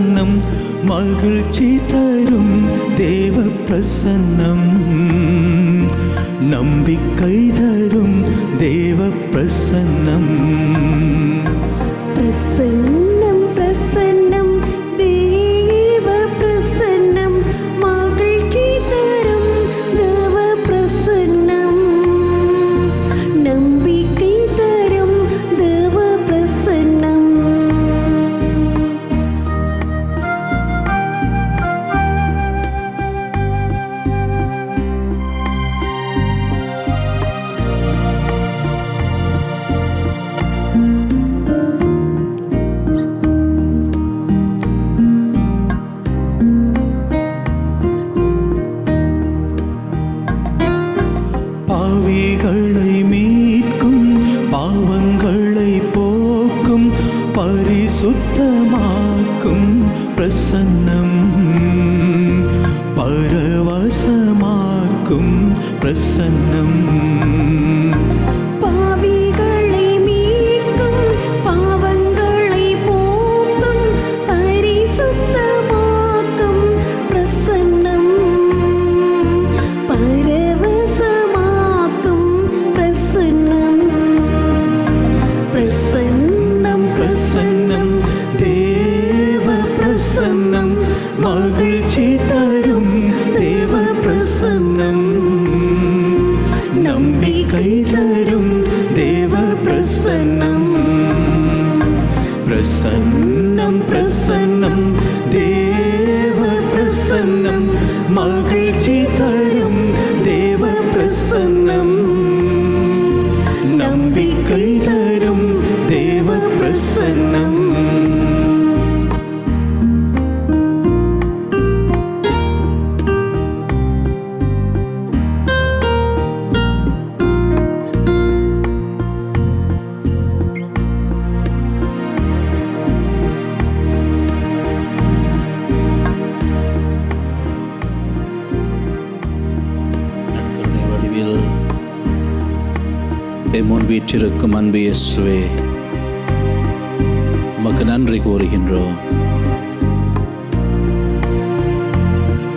பிரசன்னம் மகிழ்ச்சி தரும் தேவ பிரசன்னம் நம்பிக்கை தரும் தேவ பிரசன்னம் பிரசன்னம் பிரசன்னம் தேவ பிரசன்னம் மகிழ்ச்சி தரும் தேவ பிரசன்னம் நம்பிக்கை தரும் தேவ பிரசன்னம் பாவிகளை மீட்கும் பாவங்களை போக்கும் பரிசுத்தமாக்கும் பிரசன்னம் பரவசமாக்கும் பிரசன்னம் பாவிகளை மீட்கும் பாவங்களை போக்கும் பரிசுத்தமாக்கும் பிரசன்னம் பரவசமாக்கும் பிரசன்னம் பிரசன்னம் பிரசன்னம் தேவ பிரசன்னம் மகிழ்ச்சி தரும் தேவ பிரசன்னம் நம்பிக்கை தரும் தேவ பிரசன்னம் பிரசன்னம் பிரசன்னம் தேவ பிரசன்னம் மகிழ்ச்சி தரும் தேவ பிரசன்னம் நம்பிக்கை தரும் தேவ பிரசன்னம் நற்கருணை வடிவில் முன் வீற்றிருக்கும் அன்பு இயேசுவே, உமக்கு நன்றி கூறுகின்றோம்.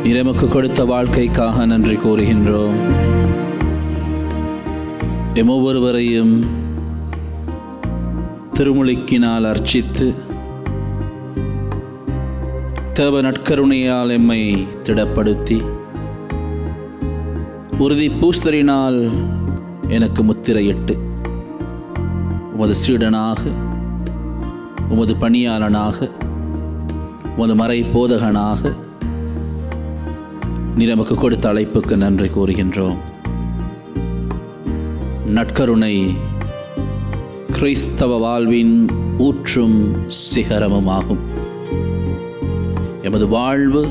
நீர் எமக்கு கொடுத்த வாழ்க்கைக்காக நன்றி கூறுகின்றோம். எம் ஒவ்வொருவரையும் திருமுழுக்கினால் அர்ச்சித்து தேவ நற்கருணையால் எம்மை திடப்படுத்தி உறுதி பூஸ்தரினால் எனக்கு முத்திரையிட்டு உமது சீடனாக, உமது பணியாளனாக, உமது மறை போதகனாக நீர் நமக்கு கொடுத்த அழைப்புக்கு நன்றி கூறுகின்றோம். நற்கருணை கிறிஸ்தவ வாழ்வின் ஊற்றும் சிகரமுமாகும். எமது வாழ்வு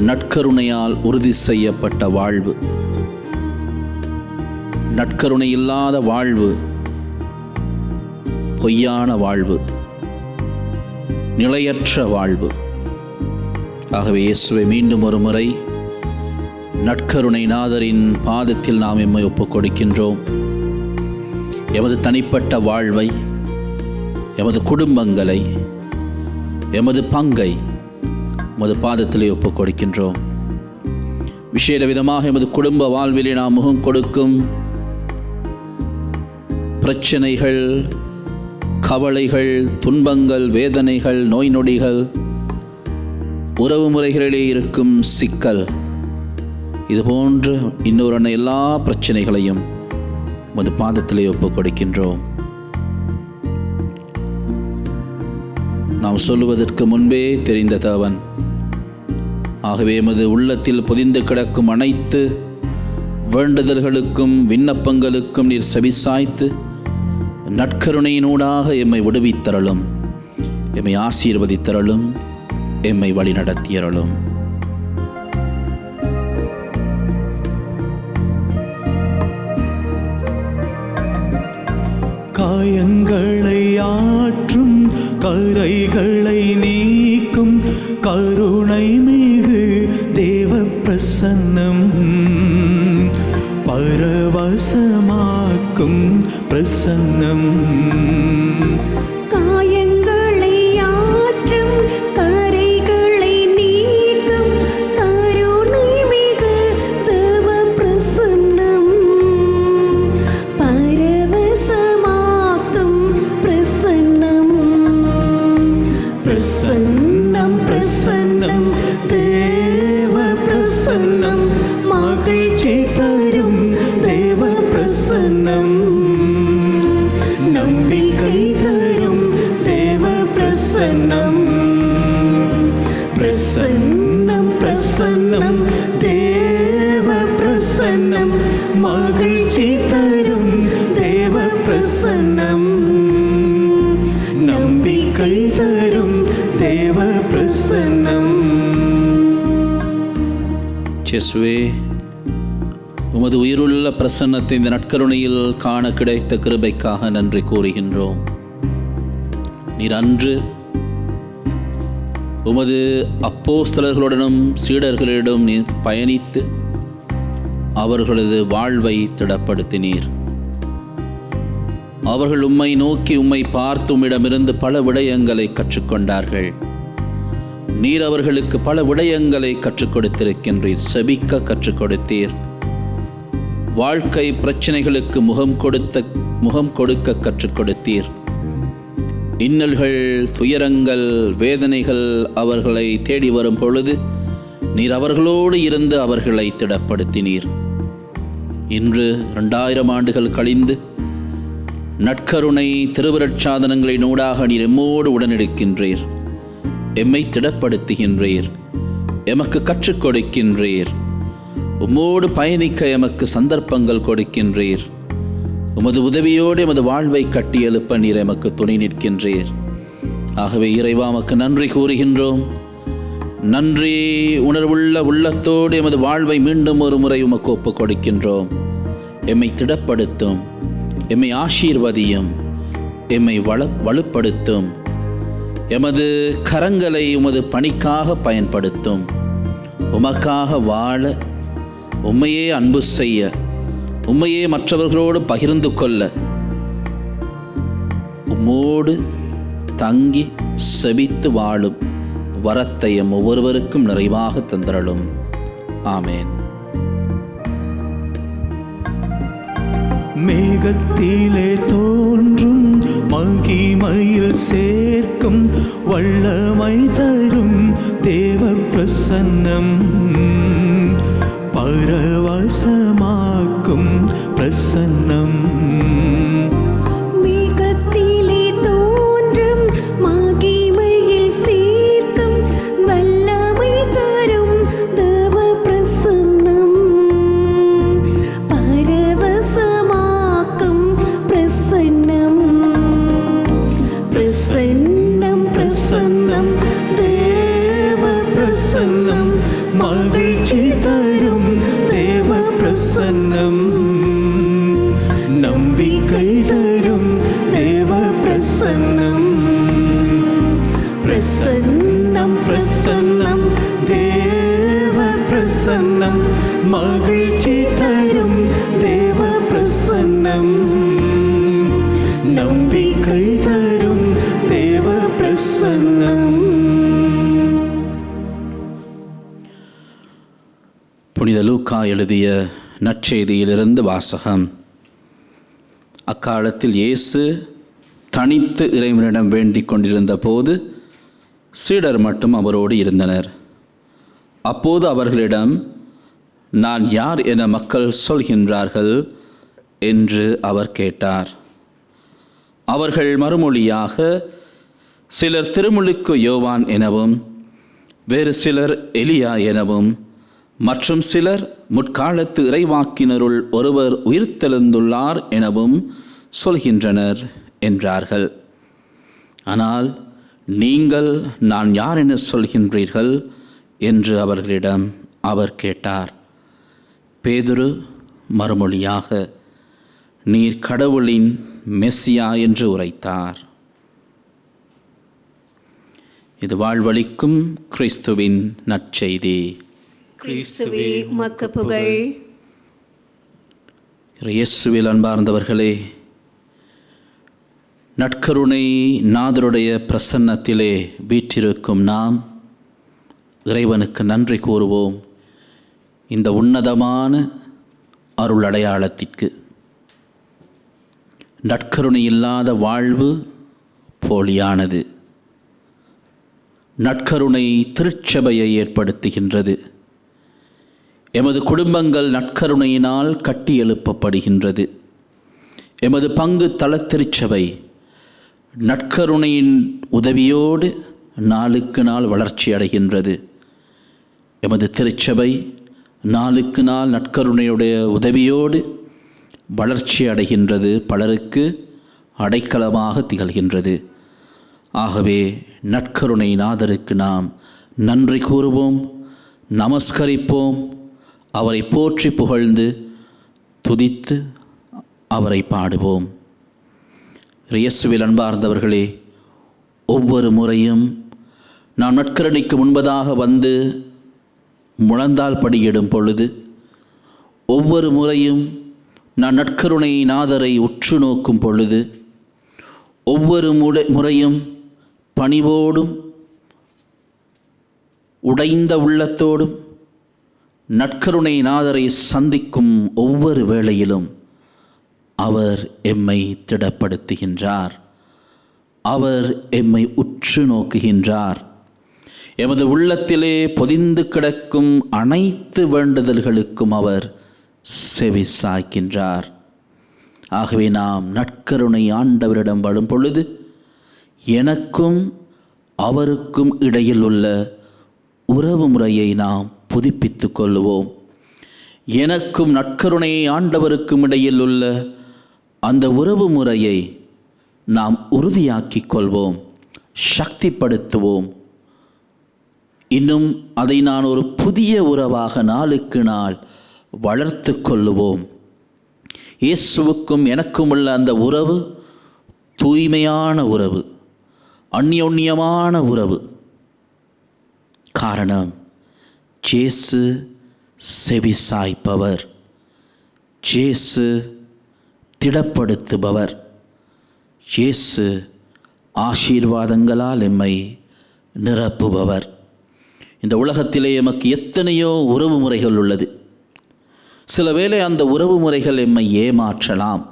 நற்கருணையால் உறுதி செய்யப்பட்ட வாழ்வு. நற்கருணை இல்லாத வாழ்வு பொய்யான வாழ்வு, நிலையற்ற வாழ்வு. ஆகவே இயேசுவை மீண்டும் ஒரு முறை நற்கருணை நாதரின் பாதத்தில் நாம் எம்மை ஒப்புக் கொடுக்கின்றோம். எமது தனிப்பட்ட வாழ்வை, எமது குடும்பங்களை, எமது பங்கை எமது பாதத்திலே ஒப்புக் கொடுக்கின்றோம். விசேட விதமாக எமது குடும்ப வாழ்விலே நாம் முகம் கொடுக்கும் பிரச்சனைகள், கவலைகள், துன்பங்கள், வேதனைகள், நோய் நொடிகள், உறவு முறைகளிலே இருக்கும் சிக்கல், இதுபோன்ற இன்னொரு எல்லா பிரச்சனைகளையும் உமது பாதத்திலே ஒப்புக் கொடுக்கின்றோம். நாம் சொல்லுவதற்கு முன்பே தெரிந்த தேவன். ஆகவே எமது உள்ளத்தில் பொதிந்து கிடக்கும் அனைத்து வேண்டுதல்களுக்கும் விண்ணப்பங்களுக்கும் நீர் செவிசாய்த்து நற்கருணையினூடாக எம்மை விடுவித்தரலும், எம்மை ஆசீர்வதித்தரலும், எம்மை வழிநடத்தியரலும். காயங்களை ஆற்றும், கரைகளை நீக்கும் கருணை மிகு தேவ பிரசன்னம், பரவசமாக்கும் பிரசன்னம். காயங்களை ஆற்றும், பிரசன்னம் பிரசன்னம் தேவ பிரசன்னம் மகிழ்ச்சி தரும் தேவ பிரசன்னம் நம்பிக்கை தரும் தேவ பிரசன்னம் பிரசன்னம் பிரசன்னம் தேவ பிரசன்னம் மகிழ்ச்சி தரும் தேவ பிரசன்னம் நம்பிக்கை தரும் தேவ பிரசன்னம். இயேசுவே, உமது உயிருள்ள பிரசன்னத்தை இந்த நற்கருணையில் காண கிடைத்த கிருபைக்காக நன்றி கூறுகின்றோம். நீர் அன்று உமது அப்போஸ்தலர்களுடனும் சீடர்களிடம் நீர் பயணித்து அவர்களது வாழ்வை திடப்படுத்தினீர். அவர்கள் உம்மை நோக்கி உம்மை பார்த்து உம்மிடமிருந்து பல விடயங்களை கற்றுக்கொண்டார்கள். நீர் அவர்களுக்கு பல விடயங்களை கற்றுக் கொடுத்திருக்கின்றீர். செபிக்க கற்றுக் கொடுத்தீர். வாழ்க்கை பிரச்சனைகளுக்கு முகம் கொடுக்க கற்றுக் கொடுத்தீர். இன்னல்கள், துயரங்கள், வேதனைகள் அவர்களை தேடி வரும் பொழுது நீர் அவர்களோடு இருந்து அவர்களை திடப்படுத்தினீர். இன்று 2000 ஆண்டுகள் கழிந்து நற்கருணை திருவருட்சாதனங்களின் ஊடாக நீர் எம்மோடு உடனிருக்கின்றீர். எம்மை திடப்படுத்துகின்றீர். எமக்கு கற்றுக் கொடுக்கின்றீர். உம்மோடு பயணிக்க எமக்கு சந்தர்ப்பங்கள் கொடுக்கின்றீர். உமது உதவியோடு எமது வாழ்வை கட்டி எழுப்ப நீர் எமக்கு துணை நிற்கின்றீர். ஆகவே இறைவா, உமக்கு நன்றி கூறுகின்றோம். நன்றி உணர்வுள்ள உள்ளத்தோடு எமது வாழ்வை மீண்டும் ஒரு முறை உமக்கு ஒப்புக் கொடுக்கின்றோம். எம்மை திடப்படுத்தும், எம்மை ஆசீர்வதியும், எம்மை வலுப்படுத்தும். எமது கரங்களை உமது பணிக்காக பயன்படுத்தும். உமக்காக வாழ, உம்மையே அன்பு செய்ய, உம்மையே மற்றவர்களோடு பகிர்ந்து கொள்ள, உம்மோடு தங்கி செபித்து வாழும் வரத்தை எம் ஒவ்வொருவருக்கும் நிறைவாக தந்தருளும். ஆமேன். மேகத்திலே தோன்றும் மகிமையில் சேர்க்கும் வல்லமை தரும் தேவ பிரசன்னம் பரவசமாக்கும் பிரசன்னம். பிரசன்னம் பிரசன்னம் தேவ பிரசன்னம் மகிழ்ச்சி தரும் தேவ பிரசன்னம் நம்பிக்கை தரும் தேவ பிரசன்னம். பிரசன்னம் பிரசன்னம் தேவ பிரசன்னம் மகிழ்ச்சி தரும் தேவ பிரசன்னம் நம்பிக்கை தரும் தேவ பிரசன்னம். புனித லூக்கா எழுதிய நற்செய்தியிலிருந்து வாசகம். அக்காலத்தில் இயேசு தனித்து இறைவனிடம் வேண்டிக் கொண்டிருந்த போது சீடர் மட்டும் அவரோடு இருந்தனர். அப்போது அவர்களிடம், நான் யார் என மக்கள் சொல்கின்றார்கள் என்று அவர் கேட்டார். அவர்கள் மறுமொழியாக, சிலர் திருமுழுக்கு யோவான் எனவும், வேறு சிலர் எலியா எனவும், மற்றும் சிலர் முற்காலத்து இறைவாக்கினருள் ஒருவர் உயிர்த்தெழுந்துள்ளார் எனவும் சொல்கின்றனர் என்றார்கள். ஆனால் நீங்கள் நான் யார் என சொல்கின்றீர்கள் என்று அவர்களிடம் அவர் கேட்டார். பேதுரு மறுமொழியாக, நீர் கடவுளின் மெஸ்ஸியா என்று உரைத்தார். இது வாழ்வளிக்கும் கிறிஸ்துவின் நற்செய்தி. கிறிஸ்துவே உமக்கு புகழ். இயேசுவில் அன்பார்ந்தவர்களே, நற்கருணை நாதருடைய பிரசன்னத்திலே வீற்றிருக்கும் நாம் இறைவனுக்கு நன்றி கூறுவோம். இந்த உன்னதமான அருள் அடையாளத்திற்கு நற்கருணை இல்லாத வாழ்வு போலியானது. நற்கருணை திருச்சபையை ஏற்படுத்துகின்றது. எமது குடும்பங்கள் நற்கருணையினால் கட்டி எழுப்பப்படுகின்றது. எமது பங்கு தள திருச்சபை நற்கருணையின் உதவியோடு நாளுக்கு நாள் வளர்ச்சி அடைகின்றது. எமது திருச்சபை நாளுக்கு நாள் நற்கருணையுடைய உதவியோடு வளர்ச்சி அடைகின்றது, பலருக்கு அடைக்கலமாக திகழ்கின்றது. ஆகவே நற்கருணை நாதருக்கு நாம் நன்றி கூறுவோம், நமஸ்கரிப்போம், அவரை போற்றி புகழ்ந்து துதித்து அவரை பாடுவோம். இயேசுவில் அன்பார்ந்தவர்களே, ஒவ்வொரு முறையும் நாம் நற்கருணைக்கு முன்பதாக வந்து முழந்தால் படியிடும் பொழுது, ஒவ்வொரு முறையும் நான் நற்கருணை நாதரை உற்று நோக்கும் பொழுது, ஒவ்வொரு முறையும் பணிவோடும் உடைந்த உள்ளத்தோடும் நற்கருணை நாதரை சந்திக்கும் ஒவ்வொரு வேளையிலும் அவர் எம்மை திடப்படுத்துகின்றார். அவர் எம்மை உற்று நோக்குகின்றார். எமது உள்ளத்திலே பொதிந்து கிடக்கும் அனைத்து வேண்டுதல்களுக்கும் அவர் செவி சாய்க்கின்றார். ஆகவே நாம் நற்கருணை ஆண்டவரிடம் வரும் பொழுது எனக்கும் அவருக்கும் இடையில் உள்ள உறவு முறையை நாம் புதுப்பித்து கொள்வோம். எனக்கும் நற்கருணை ஆண்டவருக்கும் இடையில் உள்ள அந்த உறவு முறையை நாம் உறுதியாக்கிக் கொள்வோம், சக்திப்படுத்துவோம். இன்னும் அதை நான் ஒரு புதிய உறவாக நாளுக்கு நாள் வளர்த்து கொள்ளுவோம். இயேசுவுக்கும் எனக்கும் உள்ள அந்த உறவு தூய்மையான உறவு, அந்யோன்யமான உறவு. காரணம், இயேசு செவி சாய்ப்பவர், இயேசு திடப்படுத்துபவர், இயேசு ஆசீர்வாதங்களால் எம்மை நிரப்புபவர். இந்த உலகத்திலே எமக்கு எத்தனையோ உறவு முறைகள் உள்ளது. சில வேளை அந்த உறவு முறைகள் எம்மை ஏமாற்றலாம்,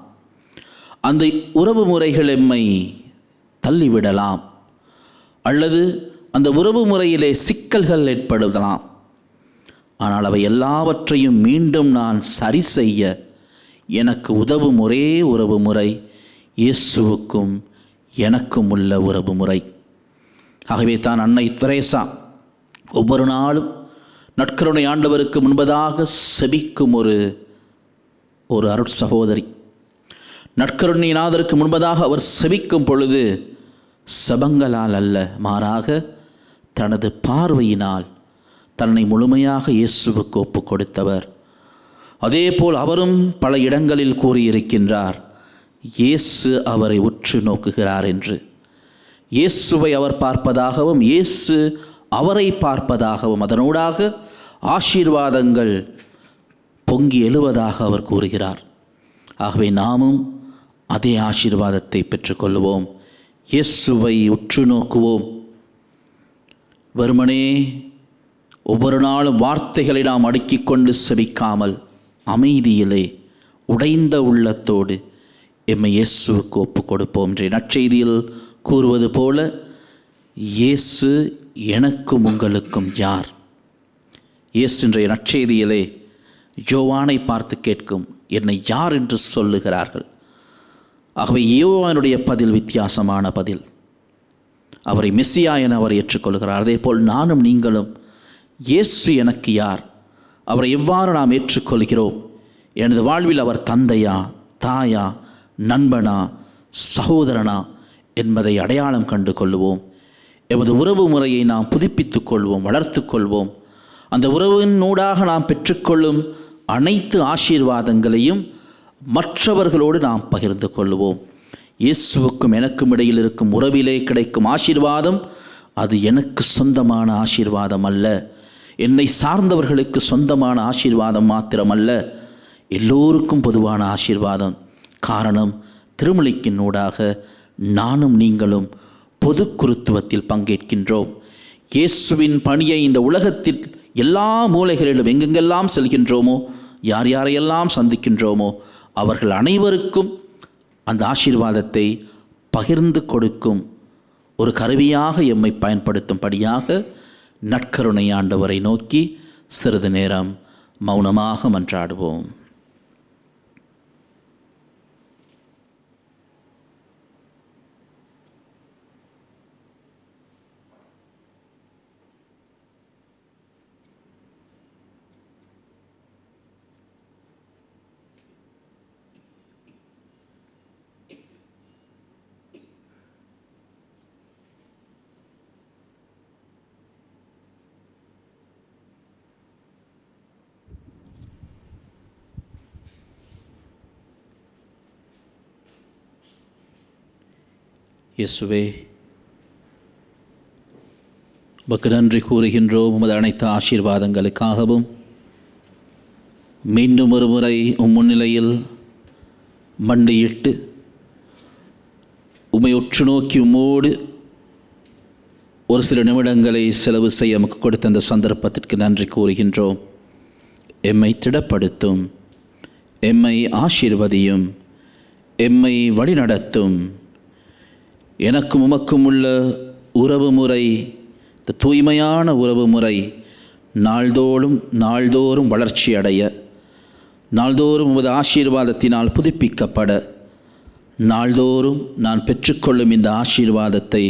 அந்த உறவு முறைகள் எம்மை தள்ளிவிடலாம், அல்லது அந்த உறவு முறையிலே சிக்கல்கள் ஏற்படலாம். ஆனால் அவை எல்லாவற்றையும் மீண்டும் நான் சரி செய்ய எனக்கு உதவும் ஒரே உறவு முறை இயேசுவுக்கும் எனக்கும் உள்ள உறவு முறை. ஆகவே தான் அன்னை தெரேசா ஒவ்வொரு நாளும் நற்கருணை ஆண்டவருக்கு முன்பதாக செபிக்கும் ஒரு அருட்சகோதரி. நற்கருணை நாதருக்கு முன்பதாக அவர் செபிக்கும் பொழுது சபங்களால் அல்ல, மாறாக தனது பார்வையினால் தன்னை முழுமையாக இயேசுவுக்கு ஒப்பு கொடுத்தவர். அதேபோல் அவரும் பல இடங்களில் கூறியிருக்கின்றார், இயேசு அவரை உற்று நோக்குகிறார் என்று. இயேசுவை அவர் பார்ப்பதாகவும் இயேசு அவரை பார்ப்பதாகவும் அதனூடாக ஆசீர்வாதங்கள் பொங்கி எழுவதாக அவர் கூறுகிறார். ஆகவே நாமும் அதே ஆசீர்வாதத்தை பெற்றுக்கொள்வோம். இயேசுவை உற்று நோக்குவோம். வெறுமனே ஒவ்வொரு நாளும் வார்த்தைகளை நாம் அடுக்கிக் கொண்டு செபிக்காமல் அமைதியிலே உடைந்த உள்ளத்தோடு எம்மை இயேசுவுக்கு ஒப்பு கொடுப்போம். என்ற நற்செய்தியில் கூறுவது போல, இயேசு எனக்கும் உங்களுக்கும் யார்? இயேசு இன்றைய நற்செய்தியிலே யோவானை பார்த்து கேட்கும், என்னை யார் என்று சொல்லுகிறார்கள்? ஆகவே யோவானுடைய பதில் வித்தியாசமான பதில். அவரை மெசியா என அவர் ஏற்றுக்கொள்கிறார். அதே போல் நானும் நீங்களும் இயேசு எனக்கு யார், அவரை எவ்வாறு நாம் ஏற்றுக்கொள்கிறோம்? எனது வாழ்வில் அவர் தந்தையா, தாயா, நண்பனா, சகோதரனா என்பதை அடையாளம் கண்டு கொள்வோம். எமது உறவு முறையை நாம் புதுப்பித்துக் கொள்வோம், வளர்த்து கொள்வோம். அந்த உறவினூடாக நாம் பெற்றுக்கொள்ளும் அனைத்து ஆசீர்வாதங்களையும் மற்றவர்களோடு நாம் பகிர்ந்து கொள்வோம். இயேசுவுக்கும் எனக்கும் இடையில் இருக்கும் உறவிலே கிடைக்கும் ஆசீர்வாதம் அது எனக்கு சொந்தமான ஆசீர்வாதம் அல்ல, என்னை சார்ந்தவர்களுக்கு சொந்தமான ஆசீர்வாதம் மாத்திரமல்ல, எல்லோருக்கும் பொதுவான ஆசீர்வாதம். காரணம், திருமுழுக்கினூடாக நானும் நீங்களும் பொது குருத்துவத்தில் பங்கேற்கின்றோம். இயேசுவின் பணியை இந்த உலகத்தில் எல்லா மூலைகளிலும் எங்கெங்கெல்லாம் செல்கின்றோமோ, யார் யாரையெல்லாம் சந்திக்கின்றோமோ அவர்கள் அனைவருக்கும் அந்த ஆசீர்வாதத்தை பகிர்ந்து கொடுக்கும் ஒரு கருவியாக எம்மை பயன்படுத்தும்படியாக நற்கருணை ஆண்டவரை நோக்கி சிறிது நேரம் மௌனமாக மன்றாடுவோம். இயேசுவே, உமக்கு நன்றி கூறுகின்றோம். உமது அனைத்து ஆசீர்வாதங்களுக்காகவும் மீண்டும் ஒரு முறை முன்னிலையில் மண்டியிட்டு உம்மை உற்று நோக்கி உம்மோடு ஒரு சில நிமிடங்களை செலவு செய்ய நமக்கு கொடுத்த அந்த சந்தர்ப்பத்திற்கு நன்றி கூறுகின்றோம். எம்மை திடப்படுத்தும், எம்மை ஆசீர்வதியும், எம்மை வழிநடத்தும். எனக்கும் உமக்கும் உள்ள உறவு முறை, இந்த தூய்மையான உறவு முறை நாள்தோறும் வளர்ச்சி அடைய, நாள்தோறும் உமது ஆசீர்வாதத்தினால் புதுப்பிக்கப்பட, நாள்தோறும் நான் பெற்றுக்கொள்ளும் இந்த ஆசீர்வாதத்தை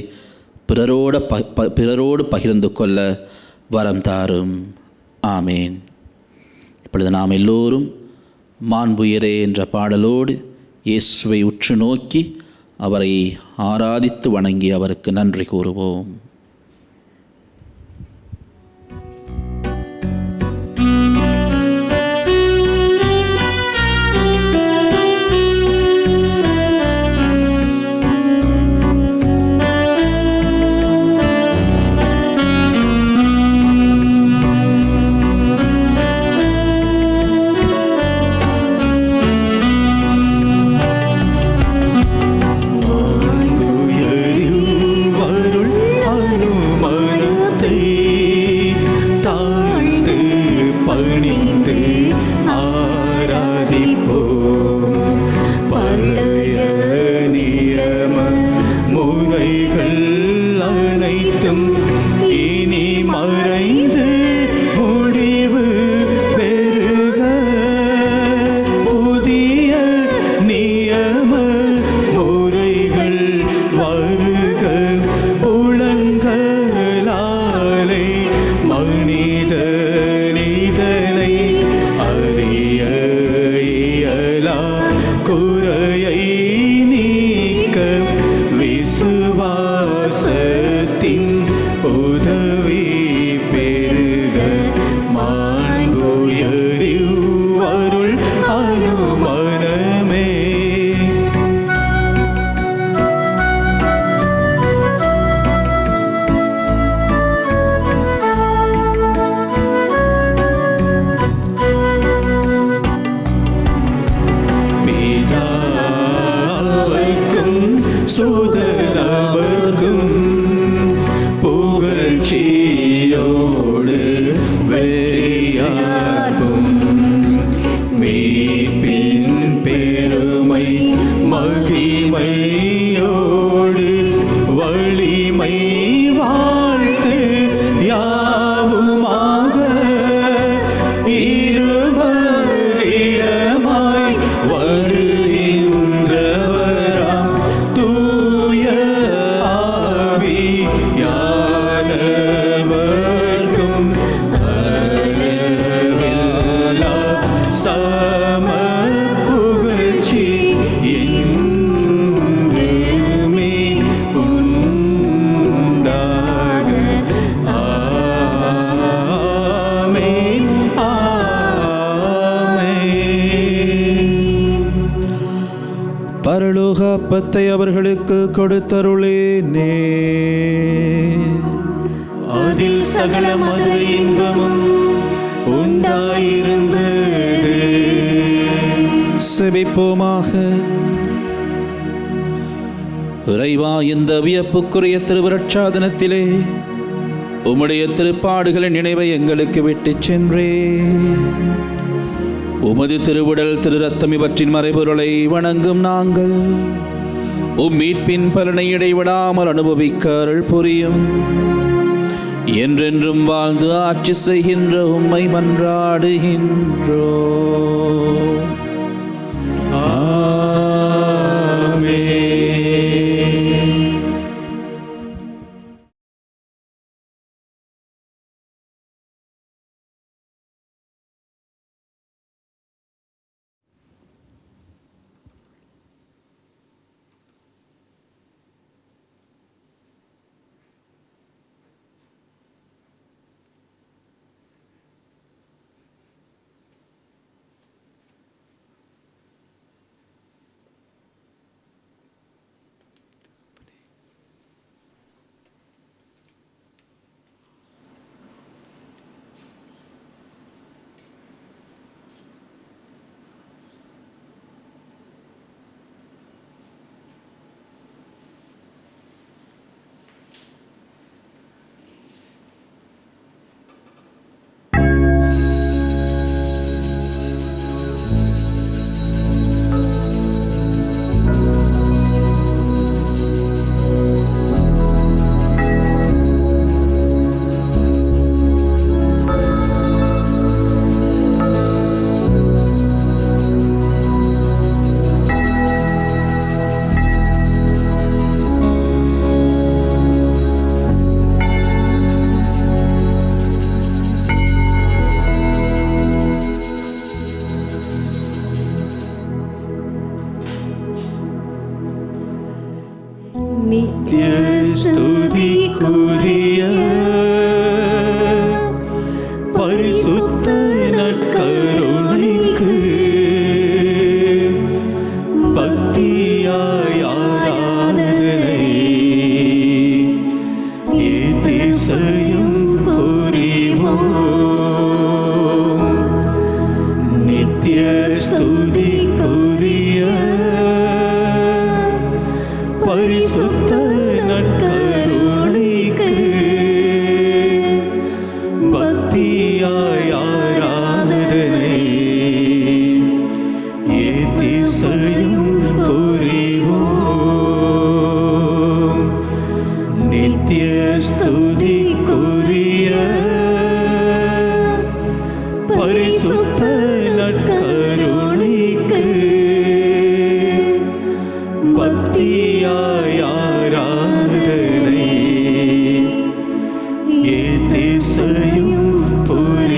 பிறரோடு பகிர்ந்து கொள்ள வரம் தாரும். ஆமேன். இப்பொழுது நாம் எல்லோரும் மாண்புயரே என்ற பாடலோடு இயேசுவை உற்று நோக்கி அவரை ஆராதித்து வணங்கி அவருக்கு நன்றி கூறுவோம். அப்பத்தை அவர்களுக்கு கொடுத்தருளேனே. அதில் சகல மது இன்பமும் உண்டாயிருந்தது. செபிப்போமாக. இறைவா, இந்த வியப்புக்குரிய திருவிரட்சாதனத்திலே உம்முடைய திருப்பாடுகளின் நினைவை எங்களுக்கு விட்டுச் சென்றே. உமது திருவுடல் திரு ரத்தம் இவற்றின் மறைபொருளை வணங்கும் நாங்கள் உம் மீட்பின் பலனை இடைவிடாமல் அனுபவிக்க அருள் புரியும். என்றென்றும் வாழ்ந்து ஆட்சி செய்கின்ற உம்மை மன்றாடுகின்றோ. நித்திய ஸ்துதிக்குரிய பரிசுத்த நற்கருணைக்கு பக்தியாய் ஆராதனை ஏதிசையும் புரிவோம். நித்திய ஸ்துதிக்குரிய பரிசுத்த நற்கருணைக்கு பக்தியாய் ஆராதனை ஏதிசையும் புரிவோம். நித்திய ஸ்துதிக்குரிய பரிசுத்த நற்கருணைக்கு பக்தியாய் ஆராதனை ஏதிசையும் புரிவோம்.